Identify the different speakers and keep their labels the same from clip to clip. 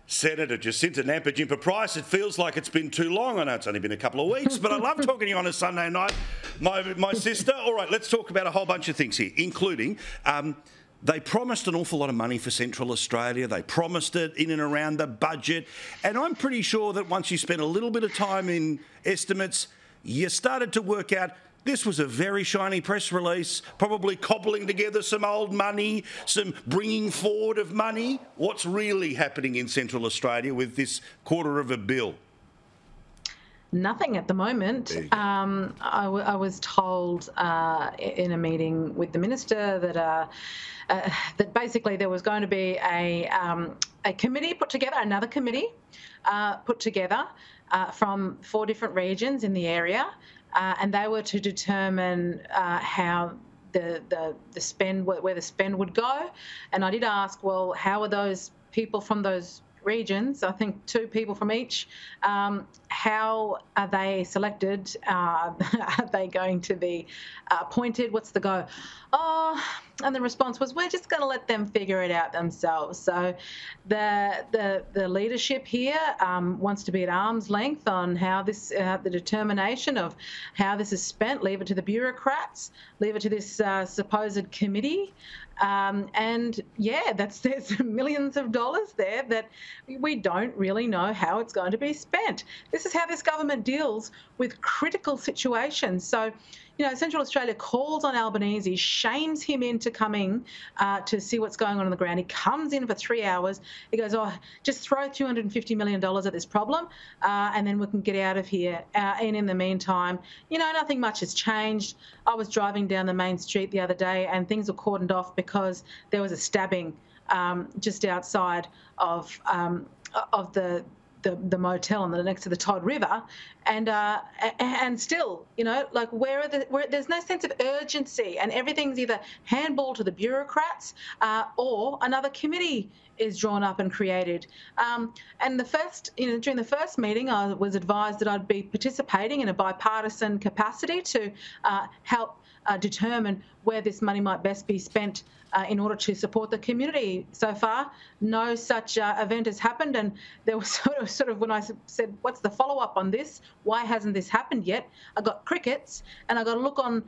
Speaker 1: Senator Jacinta Nampijinpa Price, it feels like it's been too long. I know it's only been a couple of weeks, but I love talking to you on a Sunday night, my sister. All right, let's talk about a whole bunch of things here, including they promised an awful lot of money for Central Australia. They promised it in and around the budget. And I'm pretty sure that once you spent a little bit of time in estimates, you started to work out this was a very shiny press release, probably cobbling together some old money, some bringing forward of money. What's really happening in Central Australia with this $250 million?
Speaker 2: Nothing at the moment. I was told in a meeting with the minister that basically there was going to be a committee put together, another committee put together from 4 different regions in the area. And they were to determine how the spend, where the spend would go. And I did ask, well, how are those people from those regions, I think 2 people from each, how are they selected? Are they going to be appointed? What's the go? Oh, and the response was, we're just going to let them figure it out themselves. So the leadership here wants to be at arm's length on how this, the determination of how this is spent. Leave it to the bureaucrats, leave it to this supposed committee. And yeah, there's millions of dollars there that we don't really know how it's going to be spent. This is how this government deals with critical situations. So, you know, Central Australia calls on Albanese, shames him into coming to see what's going on the ground. He comes in for 3 hours. He goes, oh, just throw $250 million at this problem and then we can get out of here. And in the meantime, you know, nothing much has changed. I was driving down the main street the other day and things were cordoned off because there was a stabbing just outside of the motel on the next to the Todd River, and still, you know, like where there's no sense of urgency, and everything's either handball to the bureaucrats or another committee is drawn up and created. And during the first meeting, I was advised that I'd be participating in a bipartisan capacity to help determine where this money might best be spent in order to support the community. So far, no such event has happened, and there was sort of when I said, what's the follow-up on this? Why hasn't this happened yet? I got crickets, and I got a look on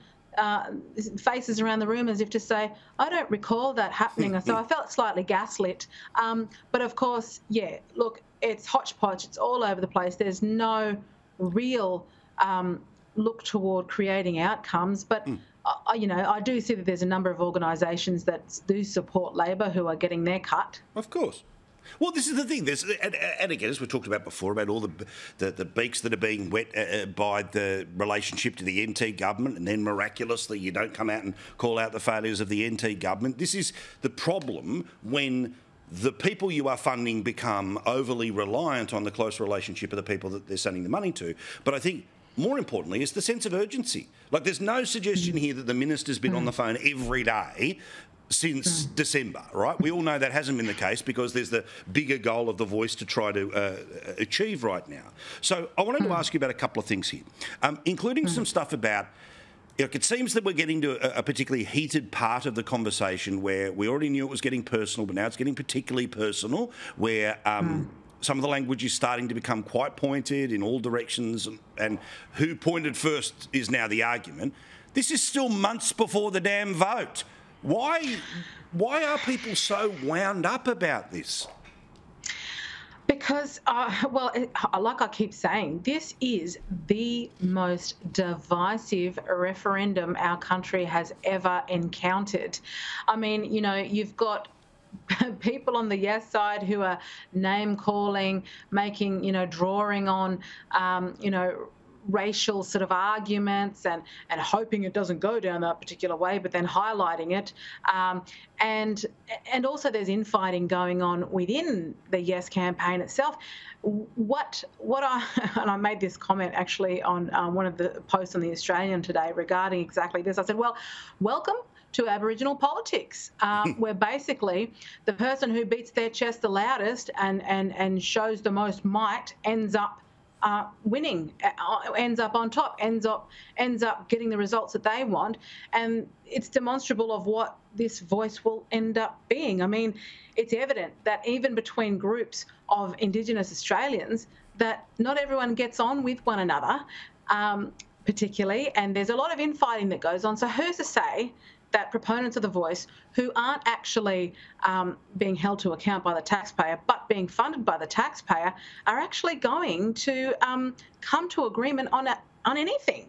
Speaker 2: faces around the room as if to say, I don't recall that happening. So I felt slightly gaslit. But of course, yeah, look, it's hodgepodge. It's all over the place. There's no real look toward creating outcomes. But you know, I do see that there's a number of organisations that do support Labor who are getting their cut.
Speaker 1: Of course. Well, this is the thing. And again, as we talked about before, about all the beaks that are being wet by the relationship to the NT government, and then miraculously you don't come out and call out the failures of the NT government. This is the problem when the people you are funding become overly reliant on the close relationship of the people that they're sending the money to. But I think more importantly is the sense of urgency. Like, there's no suggestion here that the minister's been on the phone every day since December, right? We all know that hasn't been the case because there's the bigger goal of the Voice to try to achieve right now. So I wanted to ask you about a couple of things here, including some stuff about, it seems that we're getting to a particularly heated part of the conversation where we already knew it was getting personal, but now it's getting particularly personal, where some of the language is starting to become quite pointed in all directions, and who pointed first is now the argument. This is still months before the damn vote. Why are people so wound up about this?
Speaker 2: Because, well, like I keep saying, this is the most divisive referendum our country has ever encountered. I mean, you know, you've got people on the yes side who are name calling, making, you know, drawing on, you know, racial sort of arguments and hoping it doesn't go down that particular way, but then highlighting it. And also there's infighting going on within the Yes campaign itself. And I made this comment actually on one of the posts on The Australian today regarding exactly this. I said, well, welcome to Aboriginal politics, where basically the person who beats their chest the loudest and shows the most might ends up winning, ends up on top, ends up getting the results that they want, and it's demonstrable of what this voice will end up being. I mean, it's evident that even between groups of Indigenous Australians, that not everyone gets on with one another, particularly, and there's a lot of infighting that goes on. So who's to say that proponents of the voice, who aren't actually being held to account by the taxpayer but being funded by the taxpayer, are actually going to come to agreement on anything?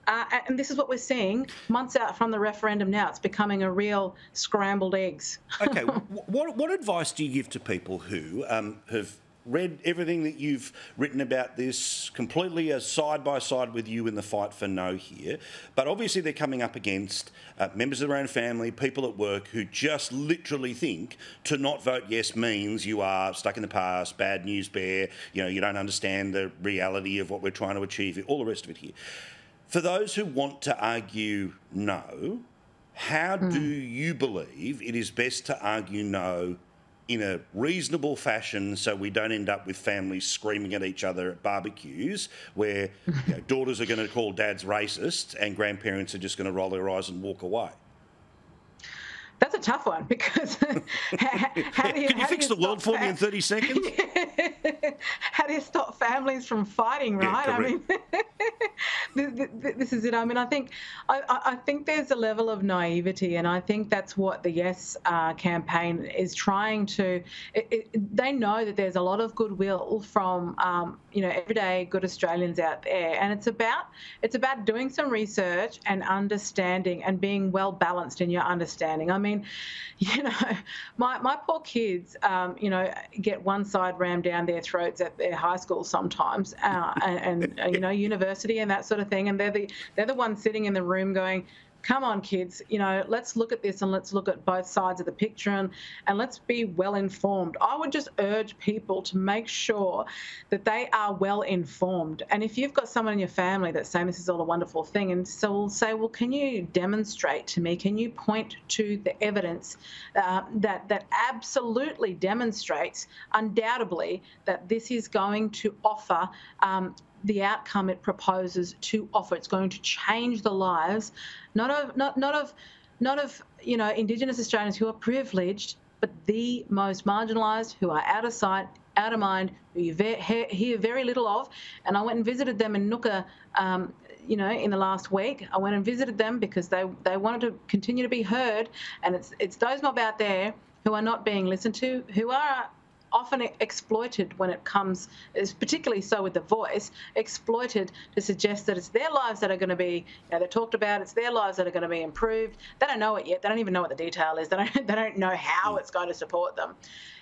Speaker 2: And this is what we're seeing months out from the referendum now. It's becoming a real scrambled eggs.
Speaker 1: Okay, what advice do you give to people who have read everything that you've written about this, completely side by side with you in the fight for no here, but obviously they're coming up against members of their own family, people at work who just literally think to not vote yes means you are stuck in the past, bad news bear, you don't understand the reality of what we're trying to achieve, all the rest of it here. For those who want to argue no, how do you believe it is best to argue no in a reasonable fashion so we don't end up with families screaming at each other at barbecues where daughters are going to call dads racist and grandparents are just going to roll their eyes and walk away?
Speaker 2: That's a tough one, because how do you,
Speaker 1: Can you fix the world for me in 30 seconds?
Speaker 2: How do you stop families from fighting, right?
Speaker 1: Yeah,
Speaker 2: I mean, this is it. I mean, I think there's a level of naivety, and I think that's what the Yes campaign is trying to. They know that there's a lot of goodwill from everyday good Australians out there, and it's about doing some research and understanding and being well balanced in your understanding. I mean, my poor kids, get one side rammed down their throats at their high school sometimes, and university and that sort of thing, and they're the ones sitting in the room going, come on, kids, let's look at this and let's look at both sides of the picture and let's be well informed. I would just urge people to make sure that they are well informed. And if you've got someone in your family that's saying this is all a wonderful thing, and so we'll say, well, can you demonstrate to me, can you point to the evidence that absolutely demonstrates, undoubtedly, that this is going to offer the outcome it proposes to offer. It's going to change the lives, not of Indigenous Australians who are privileged, but the most marginalised, who are out of sight, out of mind, who you hear very little of. And I went and visited them in Nooka, in the last week. I went and visited them because they wanted to continue to be heard, and it's those mob out there who are not being listened to, who are often exploited when it comes, particularly so with the voice, exploited to suggest that it's their lives that are going to be, they're talked about, it's their lives that are going to be improved. They don't know it yet. They don't even know what the detail is. They don't know how it's going to support them.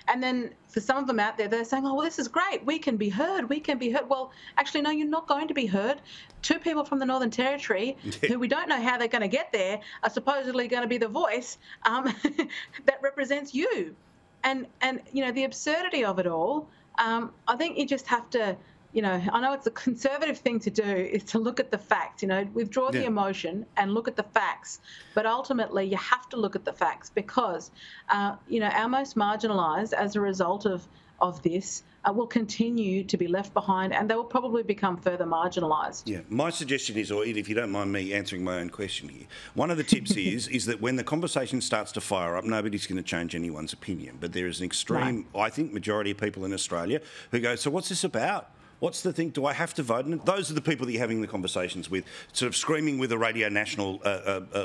Speaker 2: And then for some of them out there, they're saying, oh, well, this is great. We can be heard. We can be heard. Well, actually, no, you're not going to be heard. Two people from the Northern Territory who we don't know how they're going to get there are supposedly going to be the voice that represents you. And the absurdity of it all, I think you just have to, I know it's a conservative thing to do, is to look at the facts, withdraw the emotion and look at the facts. But ultimately, you have to look at the facts because, our most marginalised as a result of this will continue to be left behind, and they will probably become further marginalised. Yeah,
Speaker 1: my suggestion is, or if you don't mind me answering my own question here, one of the tips is that when the conversation starts to fire up, nobody's going to change anyone's opinion. But there is an extreme, I think, majority of people in Australia who go, so what's this about? What's the thing? Do I have to vote? And those are the people that you're having the conversations with. Sort of screaming with a Radio National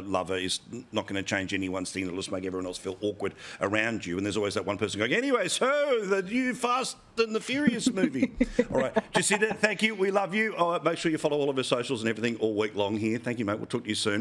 Speaker 1: lover is not going to change anyone's thing. It'll just make everyone else feel awkward around you. And there's always that one person going, anyway, so the new Fast and the Furious movie. All right, Jacinta, thank you. We love you. Make sure you follow all of our socials and everything all week long here. Thank you, mate. We'll talk to you soon.